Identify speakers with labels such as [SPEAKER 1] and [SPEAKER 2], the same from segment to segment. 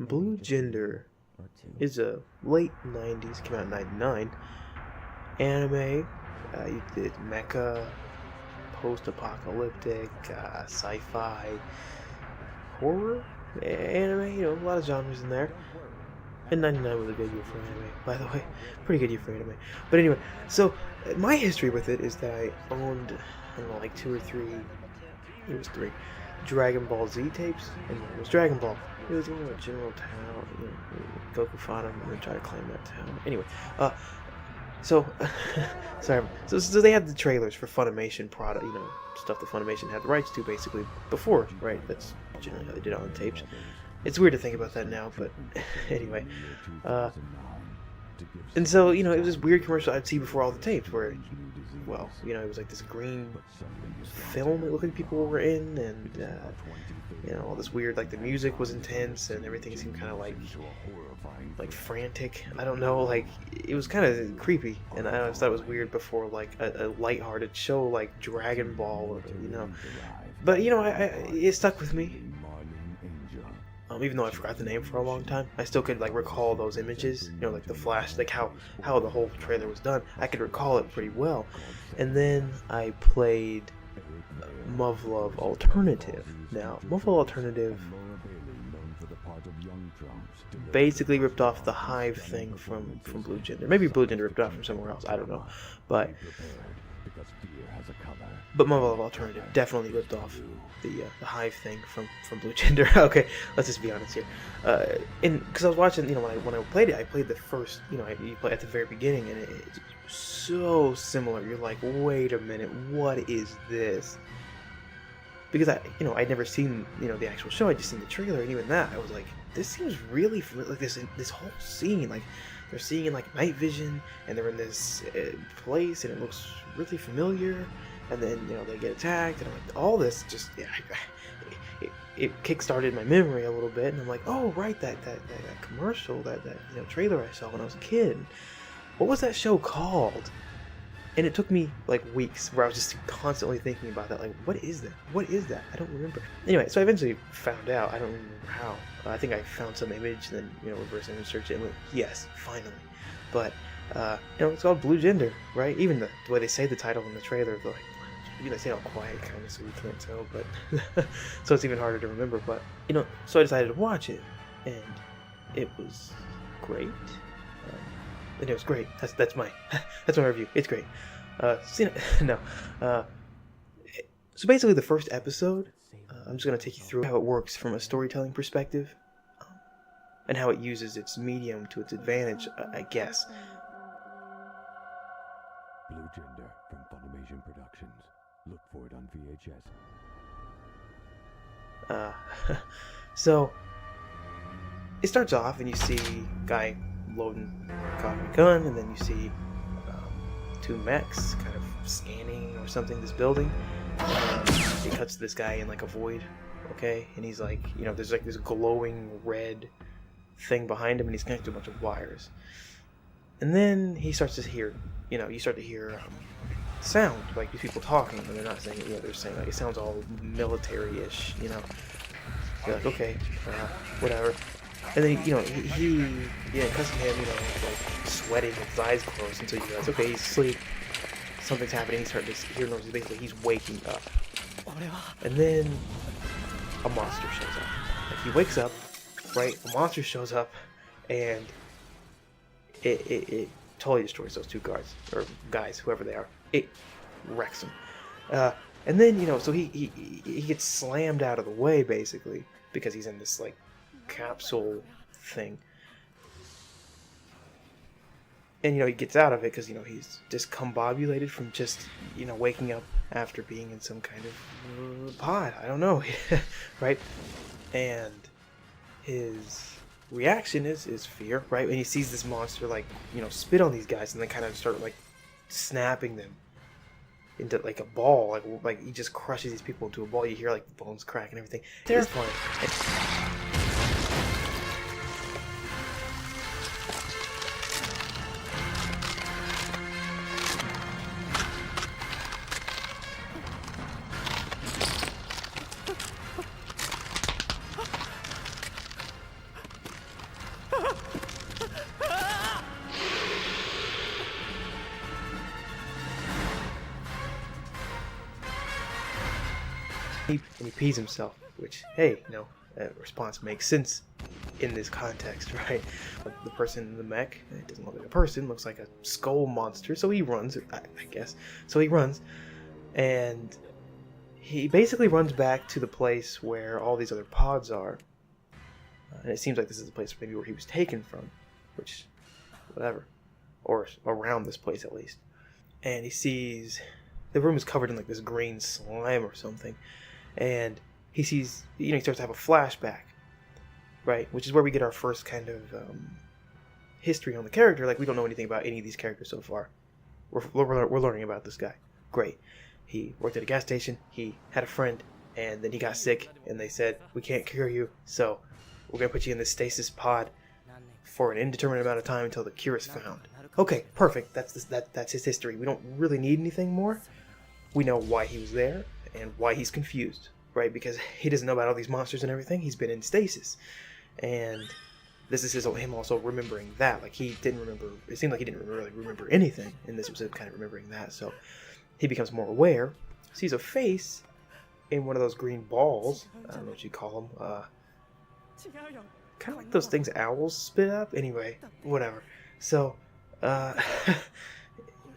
[SPEAKER 1] Blue Gender is a late 90s, came out in 99, anime. You did mecha, post-apocalyptic, sci-fi, horror, anime, a lot of genres in there. And 99 was a good year for anime, by the way. Pretty good year for anime. But anyway, so my history with it is that I owned, I don't know, like two or three, it was three, Dragon Ball Z tapes, and it was Dragon Ball. It was a general town, Goku fought him and then tried to claim that town. Anyway, so, sorry, so they had the trailers for Funimation product, stuff that Funimation had the rights to, basically, before, right? That's generally how they did it on the tapes. It's weird to think about that now, but anyway. And so, it was this weird commercial I'd see before all the tapes where, well, it was like this green film it looked like people were in, and, all this weird, like, the music was intense, and everything seemed kind of like frantic. I don't know, like, it was kind of creepy, and I always thought it was weird before, like, a lighthearted show like Dragon Ball, But, it stuck with me. Even though I forgot the name for a long time, I still could, like, recall those images, like the flash, like how the whole trailer was done. I could recall it pretty well. And then I played Muv-Luv Alternative. Now, Muv-Luv Alternative basically ripped off the Hive thing from Blue Gender. Maybe Blue Gender ripped it off from somewhere else, I don't know. But Muv-Luv Alternative definitely ripped off the Hive thing from Blue Gender. Okay, let's just be honest here. And because I was watching, when I played it, I played the first, you play at the very beginning, and it's so similar. You're like, wait a minute, what is this? Because I'd never seen, the actual show. I'd just seen the trailer, and even that, I was like, this seems really familiar. Like this whole scene, like they're seeing in like night vision, and they're in this place, and it looks really familiar. And then, they get attacked, and I'm like, all this just, it kick-started my memory a little bit, and I'm like, oh, right, that commercial, that trailer I saw when I was a kid. What was that show called? And it took me, like, weeks where I was just constantly thinking about that, like, what is that? What is that? I don't remember. Anyway, so I eventually found out. I don't remember how. I think I found some image, and then, reverse image search it, and went, yes, finally. But, it's called Blue Gender, right? Even the way they say the title in the trailer, they're like, they say it all quiet, kind of, so you can't tell, but so it's even harder to remember. But so I decided to watch it, and it was great. And it was great. That's my review. It's great. No. So basically, the first episode, I'm just gonna take you through how it works from a storytelling perspective, and how it uses its medium to its advantage, I guess.
[SPEAKER 2] Blue Gender from Funimation Productions. Look for it on VHS.
[SPEAKER 1] So it starts off, and you see guy loading cocking a gun, and then you see two mechs kind of scanning or something this building. It cuts to this guy in like a void, okay, and he's like, there's like this glowing red thing behind him, and he's connected to a bunch of wires. And then he starts to hear, you start to hear sound, like these people talking, and they're not saying it, they're saying, like, it sounds all military-ish, You're like, okay, whatever. And then, he cuts to him, like, sweating with his eyes closed until you realize, okay, he's asleep, something's happening, he's starting to hear noises, basically, he's waking up. And then a monster shows up. Like, he wakes up, right, a monster shows up, and it totally destroys those two guards, or guys, whoever they are. It wrecks him. And then, so he gets slammed out of the way, basically, because he's in this, like, capsule thing. And, he gets out of it because, he's discombobulated from just, waking up after being in some kind of pod. I don't know. Right? And his reaction is fear, right? And he sees this monster, like, spit on these guys and then kind of start, like, snapping them into like a ball, like he just crushes these people into a ball. You hear like the bones crack and everything. Terrifying. And he pees himself, which, hey, that response makes sense in this context, right? The person in the mech, it doesn't look like a person, looks like a skull monster, so he runs, I guess. So he runs, and he basically runs back to the place where all these other pods are. And it seems like this is the place maybe where he was taken from, which, whatever. Or around this place, at least. And he sees the room is covered in like this green slime or something. And he sees, he starts to have a flashback, right? Which is where we get our first kind of history on the character. Like, we don't know anything about any of these characters so far. We're learning about this guy. Great. He worked at a gas station, he had a friend, and then he got sick, and they said, we can't cure you, so we're going to put you in this stasis pod for an indeterminate amount of time until the cure is found. Okay, perfect. That's his history. We don't really need anything more. We know why he was there, and why he's confused, right? Because he doesn't know about all these monsters and everything. He's been in stasis. And this is him also remembering that. Like, he didn't remember, it seemed like he didn't really remember anything, and this was him kind of remembering that, so he becomes more aware, sees a face in one of those green balls. I don't know what you call them. Kind of like those things owls spit up. Anyway, whatever. So,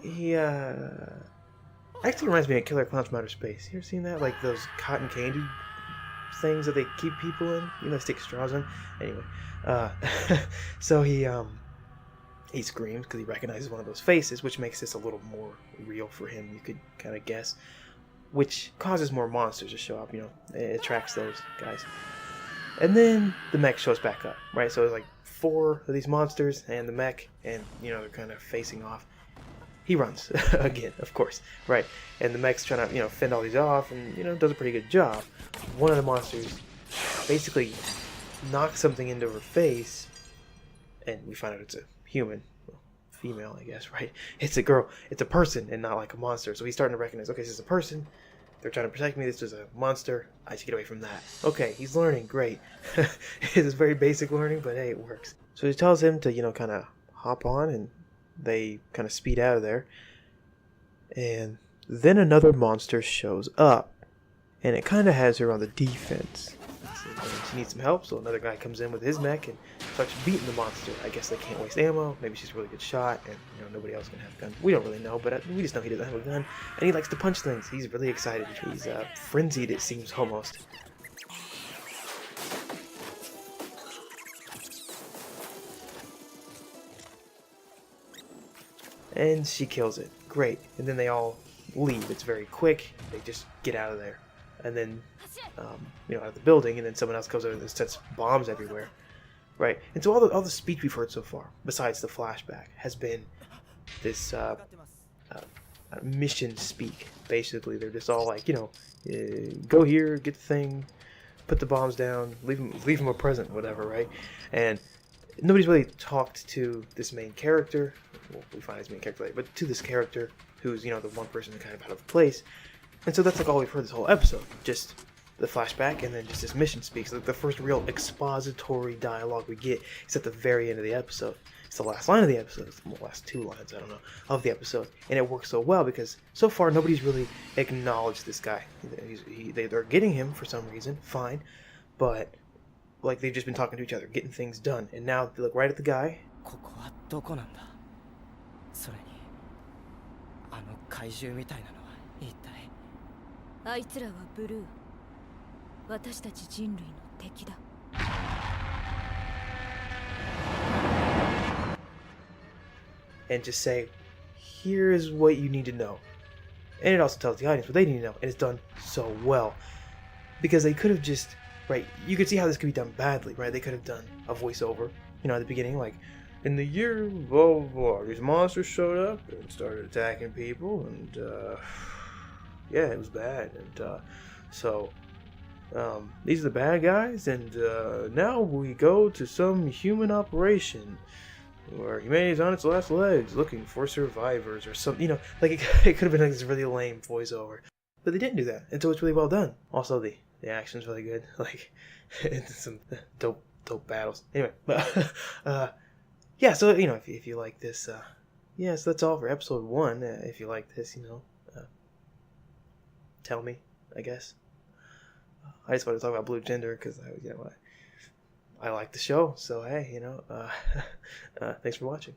[SPEAKER 1] he actually reminds me of Killer Clowns from Outer Space. You ever seen that? Like those cotton candy things that they keep people in? They stick straws in. Anyway, so he screams because he recognizes one of those faces, which makes this a little more real for him, you could kind of guess. Which causes more monsters to show up, it attracts those guys. And then the mech shows back up, right? So there's like 4 of these monsters and the mech, and, they're kind of facing off. He runs, again, of course, right? And the mech's trying to, fend all these off and, does a pretty good job. One of the monsters basically knocks something into her face, and we find out it's a human, female, I guess, right? It's a girl, it's a person, and not like a monster. So he's starting to recognize, okay, this is a person, they're trying to protect me, this is a monster, I should get away from that. Okay, he's learning, great. It's very basic learning, but hey, it works. So he tells him to, kind of hop on, and they kind of speed out of there. And then another monster shows up, and it kind of has her on the defense. She needs some help, so another guy comes in with his mech and starts beating the monster. I guess they can't waste ammo. Maybe she's a really good shot, and nobody else can have a gun. We don't really know, but we just know he doesn't have a gun, and he likes to punch things. He's really excited. He's frenzied, it seems, almost. And she kills it. Great. And then they all leave. It's very quick. They just get out of there. And then, out of the building, and then someone else goes over and sets bombs everywhere. Right. And so all the speech we've heard so far, besides the flashback, has been this mission speak. Basically, they're just all like, go here, get the thing, put the bombs down, leave them a present, whatever, right? And nobody's really talked to this main character. Well, we find his main character later, but to this character who's, the one person kind of out of place. And so that's like all we've heard this whole episode. Just the flashback and then just this mission speaks. Like the first real expository dialogue we get is at the very end of the episode. It's the last line of the episode. It's the last 2 lines, I don't know, of the episode. And it works so well because so far nobody's really acknowledged this guy. They're getting him for some reason, fine. But like they've just been talking to each other, getting things done. And now they look right at the guy.
[SPEAKER 3] ここはどこなんだ。それにあの怪獣みたいなのは一体。
[SPEAKER 4] あいつらはブルー。私たち人類の敵だ。
[SPEAKER 1] And just say, here is what you need to know. And it also tells the audience what they need to know. And it's done so well. Because they could have just, right, you could see how this could be done badly, right? They could have done a voiceover, at the beginning, like, in the year, blah, blah, blah, these monsters showed up and started attacking people, and, yeah, it was bad. And, these are the bad guys, and, now we go to some human operation where humanity's on its last legs looking for survivors or something, like, it could have been like this really lame voiceover. But they didn't do that, and so it's really well done. Also, the action's really good. Like, it's some dope battles. Anyway, but, yeah, so, if you like this, yeah, so that's all for episode 1. If you like this, tell me, I guess. I just wanted to talk about Blue Gender because I like the show. So hey, thanks for watching.